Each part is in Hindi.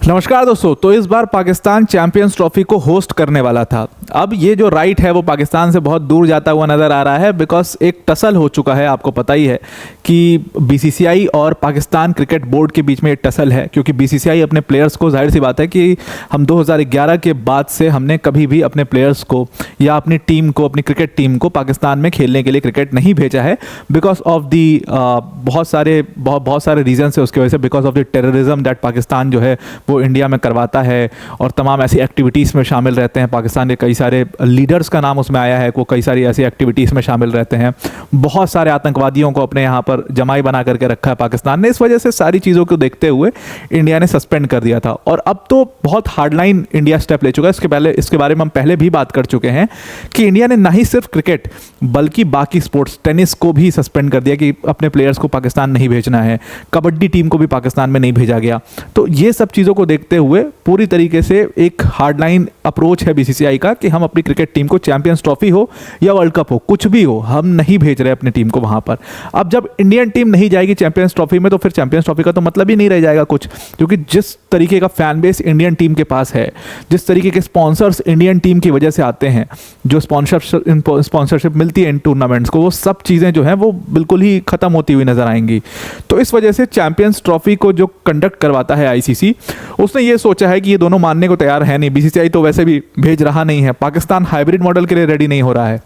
नमस्कार दोस्तों। तो इस बार पाकिस्तान चैंपियंस ट्रॉफी को होस्ट करने वाला था। अब ये जो राइट है वो पाकिस्तान से बहुत दूर जाता हुआ नज़र आ रहा है, बिकॉज एक टसल हो चुका है। आपको पता ही है कि बीसीसीआई और पाकिस्तान क्रिकेट बोर्ड के बीच में एक टसल है, क्योंकि बीसीसीआई अपने प्लेयर्स को, जाहिर सी बात है कि हम 2011 के बाद से हमने कभी भी अपने प्लेयर्स को या अपनी टीम को, अपनी क्रिकेट टीम को पाकिस्तान में खेलने के लिए क्रिकेट नहीं भेजा है, बिकॉज ऑफ दी बहुत सारे रीजन है उसकी वजह से। Because of the terrorism that Pakistan जो है वो इंडिया में करवाता है, और तमाम ऐसी एक्टिविटीज़ में शामिल रहते हैं। पाकिस्तान के कई सारे लीडर्स का नाम उसमें आया है, वो कई सारी ऐसी एक्टिविटीज़ में शामिल रहते हैं। बहुत सारे आतंकवादियों को अपने यहाँ पर जमाई बना करके रखा है पाकिस्तान ने। इस वजह से सारी चीज़ों को देखते हुए इंडिया ने सस्पेंड कर दिया था, और अब तो बहुत हार्डलाइन इंडिया स्टेप ले चुका है। इसके बारे में हम पहले भी बात कर चुके हैं कि इंडिया ने ना ही सिर्फ क्रिकेट बल्कि बाकी स्पोर्ट्स, टेनिस को भी सस्पेंड कर दिया कि अपने प्लेयर्स को पाकिस्तान नहीं भेजना है। कबड्डी टीम को भी पाकिस्तान में नहीं भेजा गया। तो ये सब चीज़ों को देखते हुए पूरी तरीके से एक हार्डलाइन अप्रोच है बीसीसीआई का कि हम अपनी क्रिकेट टीम को, चैंपियंस ट्रॉफी हो या वर्ल्ड कप हो, कुछ भी हो, हम नहीं भेज रहे अपनी टीम को वहां पर। अब जब इंडियन टीम नहीं जाएगी चैंपियंस ट्रॉफी में, तो फिर चैंपियंस ट्रॉफी का तो मतलब ही नहीं रह जाएगा कुछ। क्योंकि जिस तरीके का फैन बेस इंडियन टीम के पास है, जिस तरीके के स्पॉन्सर्स इंडियन टीम की वजह से आते हैं, जो स्पॉन्सरशिप मिलती है इन टूर्नामेंट्स को, वो सब चीज़ें जो हैं वो बिल्कुल ही खत्म होती हुई नजर आएंगी। तो इस वजह से चैंपियंस ट्रॉफी को जो कंडक्ट करवाता है आईसीसी, उसने ये सोचा है कि ये दोनों मानने को तैयार है नहीं। बीसीसीआई तो वैसे भी भेज रहा नहीं है, पाकिस्तान हाइब्रिड मॉडल के लिए रेडी नहीं हो रहा है।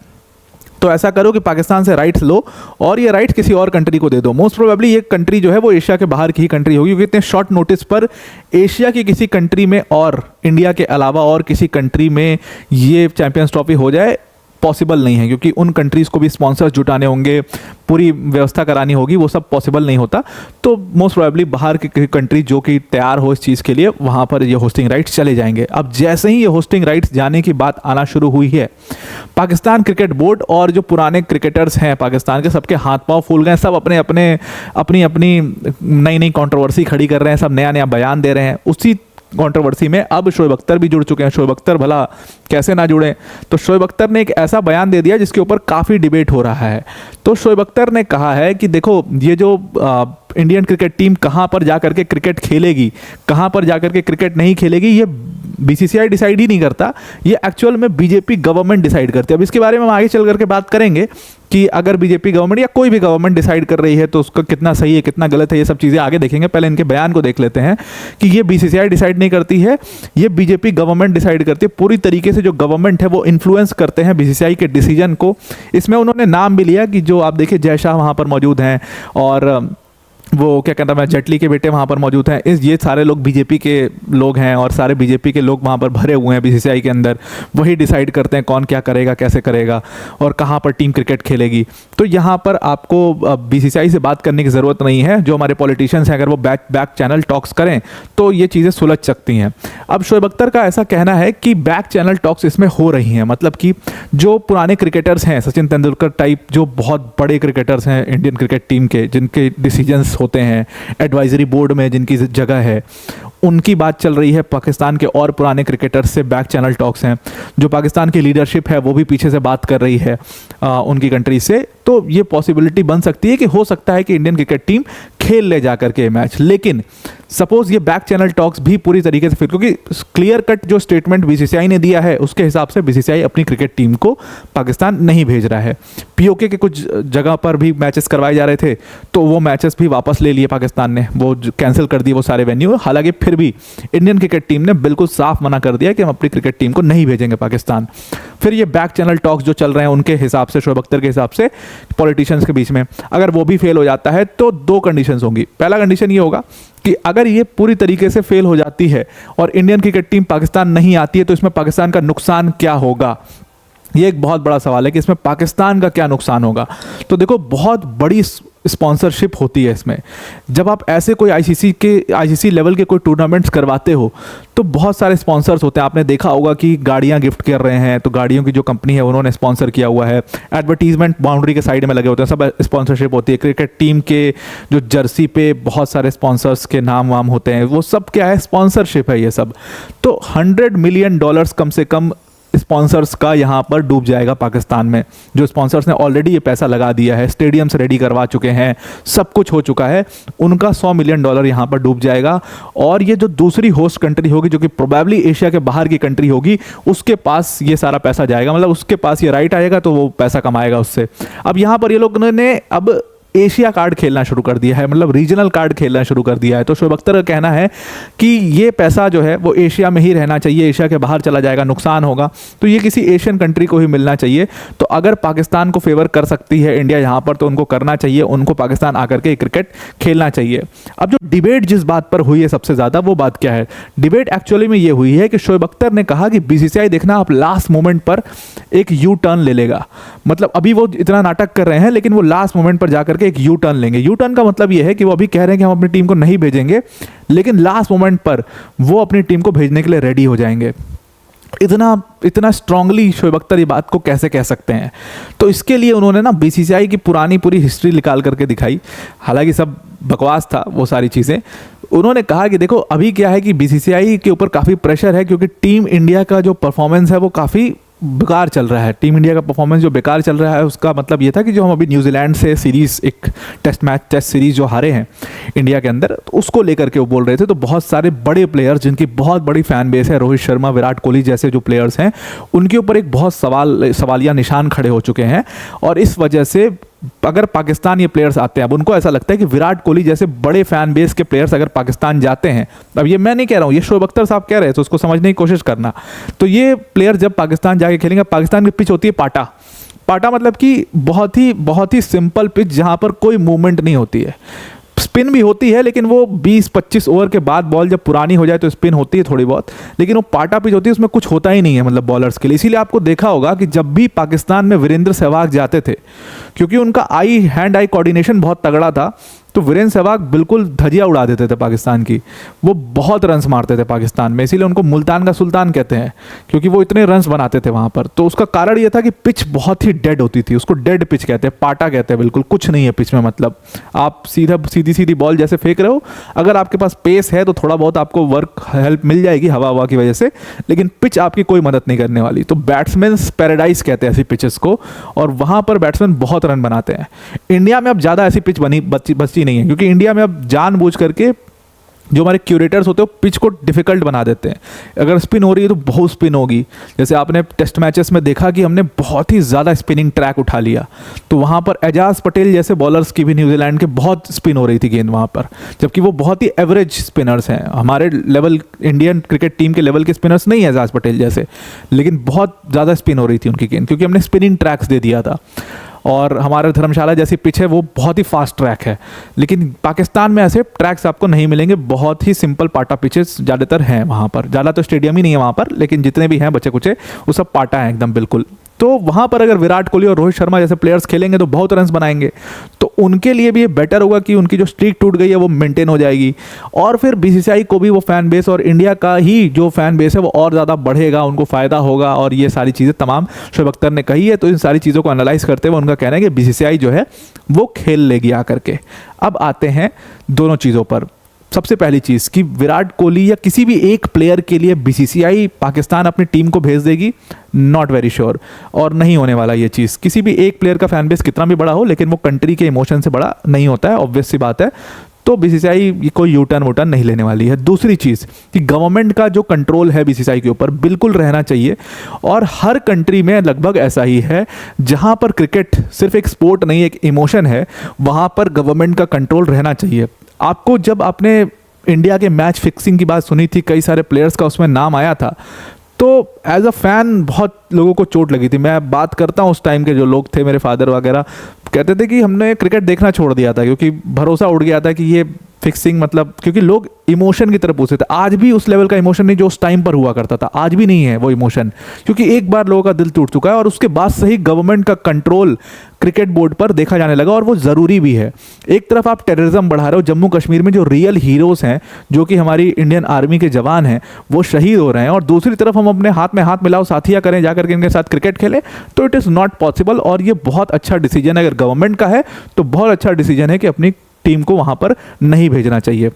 तो ऐसा करो कि पाकिस्तान से राइट्स लो और ये राइट्स किसी और कंट्री को दे दो। मोस्ट प्रोबेबली ये कंट्री जो है वो एशिया के बाहर की ही कंट्री होगी, क्योंकि इतने शॉर्ट नोटिस पर एशिया की किसी कंट्री में और इंडिया के अलावा और किसी कंट्री में ये चैंपियंस ट्रॉफी हो जाए पॉसिबल नहीं है, क्योंकि उन कंट्रीज़ को भी स्पॉन्सर्स जुटाने होंगे, पूरी व्यवस्था करानी होगी, वो सब पॉसिबल नहीं होता। तो मोस्ट प्रोबेबली बाहर की कंट्री जो कि तैयार हो इस चीज़ के लिए, वहाँ पर ये होस्टिंग राइट्स चले जाएंगे। अब जैसे ही ये होस्टिंग राइट्स जाने की बात आना शुरू हुई है, पाकिस्तान क्रिकेट बोर्ड और जो पुराने क्रिकेटर्स हैं पाकिस्तान के, सबके हाथ पांव फूल गए। सब अपनी नई नई कंट्रोवर्सी खड़ी कर रहे हैं, सब नया नया बयान दे रहे हैं। उसी कंट्रोवर्सी में अब शोएब अख्तर भी जुड़ चुके हैं। शोएब अख्तर भला कैसे ना जुड़े। तो शोएब अख्तर ने एक ऐसा बयान दे दिया जिसके ऊपर काफ़ी डिबेट हो रहा है। तो शोएब अख्तर ने कहा है कि देखो, ये जो इंडियन क्रिकेट टीम कहाँ पर जाकर के क्रिकेट खेलेगी, कहाँ पर जाकर के क्रिकेट नहीं खेलेगी, ये बीसीसीआई डिसाइड ही नहीं करता, ये एक्चुअल में बीजेपी गवर्नमेंट डिसाइड करती है। अब इसके बारे में हम आगे चल करके बात करेंगे कि अगर बीजेपी गवर्नमेंट या कोई भी गवर्नमेंट डिसाइड कर रही है तो उसका कितना सही है, कितना गलत है, ये सब चीज़ें आगे देखेंगे। पहले इनके बयान को देख लेते हैं कि ये बीसीसीआई डिसाइड नहीं करती है, ये बीजेपी गवर्नमेंट डिसाइड करती है। पूरी तरीके से जो गवर्नमेंट है वो इन्फ्लुएंस करते हैं बीसीसीआई के डिसीजन को। इसमें उन्होंने नाम भी लिया कि जो आप देखिए जय शाह वहाँ पर मौजूद हैं, और वो क्या कहता है, जेटली के बेटे वहाँ पर मौजूद हैं। ये सारे लोग बीजेपी के लोग हैं, और सारे बीजेपी के लोग वहाँ पर भरे हुए हैं बीसीसीआई के अंदर। वही डिसाइड करते हैं कौन क्या करेगा, कैसे करेगा, और कहाँ पर टीम क्रिकेट खेलेगी। तो यहाँ पर आपको बीसीसीआई से बात करने की ज़रूरत नहीं है। जो हमारे पॉलिटिशियंस हैं, अगर वो बैक चैनल टॉक्स करें तो ये चीज़ें सुलझ सकती हैं। अब शोएब अख्तर का ऐसा कहना है कि बैक चैनल टॉक्स इसमें हो रही हैं। मतलब कि जो पुराने क्रिकेटर्स हैं, सचिन तेंदुलकर टाइप जो बहुत बड़े क्रिकेटर्स हैं इंडियन क्रिकेट टीम के, जिनके डिसीजंस होते हैं एडवाइजरी बोर्ड में, जिनकी जगह है, उनकी बात चल रही है। पाकिस्तान के और पुराने क्रिकेटर्स से बैक चैनल टॉक्स हैं। जो पाकिस्तान की लीडरशिप है वो भी पीछे से बात कर रही है उनकी कंट्री से। तो ये पॉसिबिलिटी बन सकती है कि हो सकता है कि इंडियन क्रिकेट टीम खेल ले जा करके मैच। लेकिन सपोज ये बैक चैनल टॉक्स भी पूरी तरीके से, फिर क्योंकि क्लियर कट जो स्टेटमेंट बीसीसीआई ने दिया है उसके हिसाब से बीसीसीआई अपनी क्रिकेट टीम को पाकिस्तान नहीं भेज रहा है। पीओके के कुछ जगह पर भी मैचेस करवाए जा रहे थे, तो वो मैचेस भी वापस ले लिए पाकिस्तान ने, वो कैंसिल कर दिए वो सारे वेन्यू। हालांकि फिर भी इंडियन क्रिकेट टीम ने बिल्कुल साफ मना कर दिया कि हम अपनी क्रिकेट टीम को नहीं भेजेंगे पाकिस्तान। फिर ये बैक चैनल टॉक्स जो चल रहे हैं उनके हिसाब से, शोएब अख्तर के हिसाब से, पॉलिटिशियंस के बीच में, अगर वो भी फेल हो जाता है तो दो कंडीशंस होंगी। पहला कंडीशन ये होगा कि अगर ये पूरी तरीके से फेल हो जाती है और इंडियन क्रिकेट टीम पाकिस्तान नहीं आती है, तो इसमें पाकिस्तान का नुकसान क्या होगा। ये एक बहुत बड़ा सवाल है कि इसमें पाकिस्तान का क्या नुकसान होगा। तो देखो, बहुत बड़ी स्पॉन्सरशिप होती है इसमें। जब आप ऐसे कोई आईसीसी लेवल के कोई टूर्नामेंट्स करवाते हो तो बहुत सारे स्पॉन्सर्स होते हैं। आपने देखा होगा कि गाड़ियां गिफ्ट कर रहे हैं, तो गाड़ियों की जो कंपनी है उन्होंने स्पॉन्सर किया हुआ है। एडवर्टीजमेंट बाउंड्री के साइड में लगे होते हैं, सब स्पॉन्सरशिप होती है। क्रिकेट टीम के जो जर्सी पे बहुत सारे स्पॉन्सर्स के नाम वाम होते हैं, वो सब क्या है, स्पॉन्सरशिप है ये सब। तो $100 मिलियन कम से कम स्पॉन्सर्स का यहाँ पर डूब जाएगा पाकिस्तान में। जो स्पॉन्सर्स ने ऑलरेडी ये पैसा लगा दिया है, स्टेडियम्स रेडी करवा चुके हैं, सब कुछ हो चुका है, उनका $100 मिलियन यहाँ पर डूब जाएगा। और ये जो दूसरी होस्ट कंट्री होगी जो कि प्रोबेबली एशिया के बाहर की कंट्री होगी, उसके पास ये सारा पैसा जाएगा, मतलब उसके पास ये राइट आएगा तो वो पैसा कमाएगा उससे। अब यहाँ पर ये लोग ने अब एशिया कार्ड खेलना शुरू कर दिया है, मतलब रीजनल कार्ड खेलना शुरू कर दिया है। तो शोएब अख्तर का कहना है कि ये पैसा जो है वो एशिया में ही रहना चाहिए, एशिया के बाहर चला जाएगा नुकसान होगा, तो ये किसी एशियन कंट्री को ही मिलना चाहिए। तो अगर पाकिस्तान को फेवर कर सकती है इंडिया यहाँ पर तो उनको करना चाहिए, उनको पाकिस्तान आकर के क्रिकेट खेलना चाहिए। अब जो डिबेट जिस बात पर हुई है सबसे ज़्यादा, वो बात क्या है? डिबेट एक्चुअली में ये हुई है कि शोएब अख्तर ने कहा कि बीसीसीआई देखना आप लास्ट मोमेंट पर एक यू टर्न ले लेगा। मतलब अभी वो इतना नाटक कर रहे हैं लेकिन वो लास्ट मोमेंट पर जाकर एक यू टर्न लेंगे। यू टर्न का मतलब यह है कि वो अभी कह रहे हैं कि हम अपनी टीम को नहीं भेजेंगे, लेकिन लास्ट मोमेंट पर वो अपनी टीम को भेजने के लिए रेडी हो जाएंगे। इतना स्ट्रांगली शोएब अख्तर ये बात को कैसे कह सकते हैं? तो इसके लिए उन्होंने ना बीसीसीआई की पुरानी पूरी हिस्ट्री निकाल करके दिखाई, हालांकि सब बकवास था वो सारी चीज़ें। उन्होंने कहा कि देखो अभी क्या है कि बीसीसीआई के ऊपर काफ़ी प्रेशर है, क्योंकि टीम इंडिया का जो परफॉर्मेंस है वो काफ़ी बेकार चल रहा है। टीम इंडिया का परफॉर्मेंस जो बेकार चल रहा है उसका मतलब ये था कि जो हम अभी न्यूजीलैंड से सीरीज़, एक टेस्ट सीरीज़ जो हारे हैं इंडिया के अंदर, तो उसको लेकर के वो बोल रहे थे। तो बहुत सारे बड़े प्लेयर्स जिनकी बहुत बड़ी फैन बेस है, रोहित शर्मा, विराट कोहली जैसे जो प्लेयर्स हैं, उनके ऊपर एक बहुत सवालिया निशान खड़े हो चुके हैं। और इस वजह से अगर पाकिस्तान ये प्लेयर्स आते हैं, अब उनको ऐसा लगता है कि विराट कोहली जैसे बड़े फैन बेस के प्लेयर्स अगर पाकिस्तान जाते हैं, अब ये मैं नहीं कह रहा हूँ, ये शोएब अख्तर साहब कह रहे हैं, तो उसको समझने की कोशिश करना। तो ये प्लेयर जब पाकिस्तान जाके खेलेंगे, पाकिस्तान की पिच होती है पाटा मतलब कि बहुत ही सिंपल पिच जहाँ पर कोई मूवमेंट नहीं होती है। स्पिन भी होती है लेकिन वो 20-25 ओवर के बाद बॉल जब पुरानी हो जाए तो स्पिन होती है थोड़ी बहुत, लेकिन वो पाटा पिच होती है, उसमें कुछ होता ही नहीं है मतलब बॉलर्स के लिए। इसीलिए आपको देखा होगा कि जब भी पाकिस्तान में वीरेंद्र सहवाग जाते थे, क्योंकि उनका हैंड आई कोऑर्डिनेशन बहुत तगड़ा था, तो वीरेंद्र सहवाग बिल्कुल धजिया उड़ा देते थे पाकिस्तान की। वो बहुत रन्स मारते थे पाकिस्तान में, इसीलिए उनको मुल्तान का सुल्तान कहते हैं, क्योंकि वो इतने रन्स बनाते थे वहाँ पर। तो उसका कारण ये था कि पिच बहुत ही डेड होती थी, उसको डेड पिच कहते हैं, पाटा कहते हैं, बिल्कुल कुछ नहीं है पिच में। मतलब आप सीधी बॉल जैसे फेंक रहे हो, अगर आपके पास पेस है तो थोड़ा बहुत आपको वर्क हेल्प मिल जाएगी हवा की वजह से, लेकिन पिच आपकी कोई मदद नहीं करने वाली। तो बैट्समैन पैराडाइज कहते हैं ऐसी पिचेस को, और वहाँ पर बैट्समैन बहुत रन बनाते हैं। इंडिया में अब ज़्यादा ऐसी पिच बची नहीं है, क्योंकि इंडिया में अब जानबूझ करके जो हमारे क्यूरेटर्स होते हैं वो पिच को डिफिकल्ट बना देते हैं। अगर स्पिन हो रही है तो बहुत स्पिन होगी, जैसे आपने टेस्ट मैचेस में देखा कि हमने बहुत ही ज़्यादा स्पिनिंग ट्रैक उठा लिया, तो वहाँ पर एजाज पटेल जैसे बॉलर्स की भी न्यूजीलैंड के बहुत स्पिन हो रही थी गेंद वहाँ पर, जबकि वो बहुत ही एवरेज स्पिनर्स हैं। हमारे लेवल, इंडियन क्रिकेट टीम के लेवल के स्पिनर्स नहीं है एजाज पटेल जैसे, लेकिन बहुत ज़्यादा स्पिन हो रही थी उनकी गेंद, क्योंकि हमने स्पिनिंग ट्रैक्स दे दिया था। और हमारे धर्मशाला जैसी पिच है वो बहुत ही फास्ट ट्रैक है, लेकिन पाकिस्तान में ऐसे ट्रैक्स आपको नहीं मिलेंगे। बहुत ही सिंपल पाटा पिचेस ज़्यादातर हैं वहाँ पर, ज़्यादा तो स्टेडियम ही नहीं है वहाँ पर, लेकिन जितने भी हैं बचे कुचे वो सब पाटा है एकदम बिल्कुल। तो वहाँ पर अगर विराट कोहली और रोहित शर्मा जैसे प्लेयर्स खेलेंगे तो बहुत रन्स बनाएंगे, तो उनके लिए भी ये बेटर होगा कि उनकी जो स्ट्रीक टूट गई है वो मेंटेन हो जाएगी, और फिर बीसीसीआई को भी वो फैन बेस और इंडिया का ही जो फैन बेस है वो और ज़्यादा बढ़ेगा, उनको फ़ायदा होगा। और ये सारी चीज़ें तमाम शोएब अख्तर ने कही है। तो इन सारी चीज़ों को एनालाइज करते हुए उनका कहना है कि बीसीसीआई जो है वो खेल लेगी आकर के। अब आते हैं दोनों चीज़ों पर। सबसे पहली चीज़ कि विराट कोहली या किसी भी एक प्लेयर के लिए बीसीसीआई पाकिस्तान अपनी टीम को भेज देगी, नॉट वेरी श्योर, और नहीं होने वाला ये चीज़। किसी भी एक प्लेयर का फैन बेस कितना भी बड़ा हो, लेकिन वो कंट्री के इमोशन से बड़ा नहीं होता है, ऑब्वियस सी बात है। तो बीसीसीआई कोई यू टर्न वोटर्न नहीं लेने वाली है। दूसरी चीज़ कि गवर्नमेंट का जो कंट्रोल है बीसीसीआई के ऊपर बिल्कुल रहना चाहिए, और हर कंट्री में लगभग ऐसा ही है, जहाँ पर क्रिकेट सिर्फ एक स्पोर्ट नहीं एक इमोशन है, वहाँ पर गवर्नमेंट का कंट्रोल रहना चाहिए। आपको जब आपने इंडिया के मैच फिक्सिंग की बात सुनी थी, कई सारे प्लेयर्स का उसमें नाम आया था, तो एज अ फैन बहुत लोगों को चोट लगी थी। मैं बात करता हूँ उस टाइम के जो लोग थे, मेरे फादर वगैरह कहते थे कि हमने क्रिकेट देखना छोड़ दिया था, क्योंकि भरोसा उड़ गया था कि ये फिक्सिंग, मतलब क्योंकि लोग इमोशन की तरफ पूछते थे। आज भी उस लेवल का इमोशन नहीं जो उस टाइम पर हुआ करता था, आज भी नहीं है वो इमोशन, क्योंकि एक बार लोगों का दिल टूट चुका है। और उसके बाद से ही गवर्नमेंट का कंट्रोल क्रिकेट बोर्ड पर देखा जाने लगा, और वो ज़रूरी भी है। एक तरफ आप टेररिज्म बढ़ा रहे हो, जम्मू कश्मीर में जो रियल हीरोज़ हैं, जो कि हमारी इंडियन आर्मी के जवान हैं, वो शहीद हो रहे हैं, और दूसरी तरफ हम अपने हाथ में हाथ मिलाओ साथिया करें जाकर के इनके साथ क्रिकेट खेलें, तो इट इज़ नॉट पॉसिबल। और ये बहुत अच्छा डिसीजन है, अगर गवर्नमेंट का है तो बहुत अच्छा डिसीजन है कि अपनी टीम को वहाँ पर नहीं भेजना चाहिए।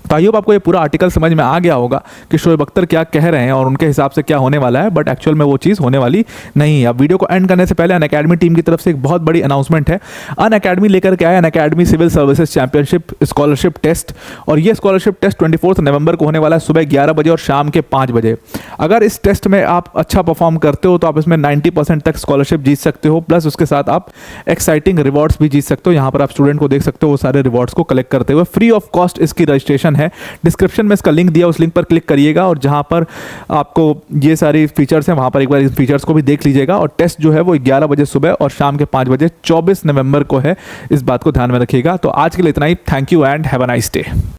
तो आई होप आपको ये पूरा आर्टिकल समझ में आ गया होगा कि शोएब अख्तर क्या कह रहे हैं और उनके हिसाब से क्या होने वाला है, बट एक्चुअल में वो चीज़ होने वाली नहीं है। अब वीडियो को एंड करने से पहले अनअकैडमी टीम की तरफ से एक बहुत बड़ी अनाउंसमेंट है। अनअकैडमी लेकर के आए Unacademy civil services championship scholarship test, और ये स्कॉलरशिप टेस्ट 24 नवंबर को होने वाला है सुबह 11 बजे और शाम के 5 बजे। अगर इस टेस्ट में आप अच्छा परफॉर्म करते हो तो आप इसमें 90% तक स्कॉलरशिप जीत सकते हो, प्लस उसके साथ आप एक्साइटिंग रिवॉर्ड्स भी जीत सकते हो। यहाँ पर आप स्टूडेंट को देख सकते हो वो सारे रिवॉर्ड्स को कलेक्ट करते हुए। फ्री ऑफ कॉस्ट इसकी रजिस्ट्रेशन है। डिस्क्रिप्शन में इसका लिंक दिया, उस लिंक पर क्लिक करिएगा और जहां पर आपको ये सारी फीचर्स हैं वहां पर एक बार इन फीचर्स को भी देख लीजिएगा। और टेस्ट जो है वो 11 बजे सुबह और शाम के 5 बजे 24 नवंबर को है, इस बात को ध्यान में रखिएगा। तो आज के लिए इतना ही। Thank you and have a nice day.